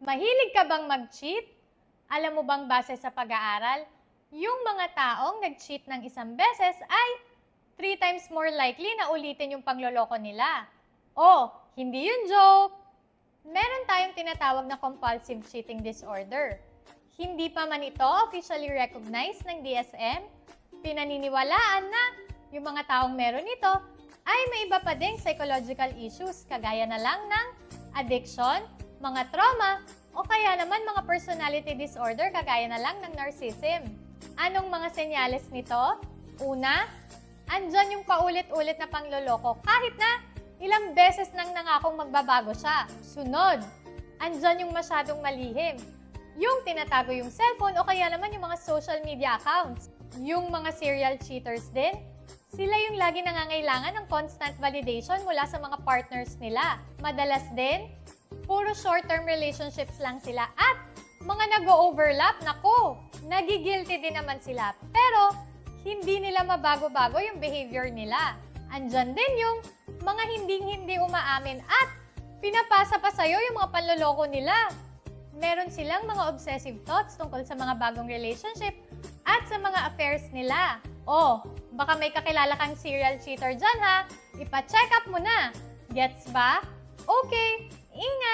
Mahilig ka bang mag-cheat? Alam mo bang base sa pag-aaral, yung mga taong nag-cheat ng isang beses ay 3 times more likely na ulitin yung pangloloko nila. Oh, hindi yun joke! Meron tayong tinatawag na compulsive cheating disorder. Hindi pa man ito officially recognized ng DSM, pinaniniwalaan na yung mga taong meron ito ay may iba pa ding psychological issues kagaya na lang ng addiction, mga trauma, o kaya naman mga personality disorder kagaya na lang ng narcissism. Anong mga senyales nito? Una, andyan yung paulit-ulit na pangloloko kahit na ilang beses nang nangakong magbabago siya. Sunod, andyan yung masyadong malihim. Yung tinatago yung cellphone o kaya naman yung mga social media accounts. Yung mga serial cheaters din, sila yung lagi nangangailangan ng constant validation mula sa mga partners nila. Madalas din, puro short-term relationships lang sila at mga nag-o-overlap, nako, nagigilty din naman sila. Pero, hindi nila mabago-bago yung behavior nila. Andyan din yung mga hindi umaamin at pinapasa pa sa'yo yung mga panloloko nila. Meron silang mga obsessive thoughts tungkol sa mga bagong relationship at sa mga affairs nila. Oh, baka may kakilala kang serial cheater dyan ha? Ipa-check up mo na. Gets ba? Okay, ingat!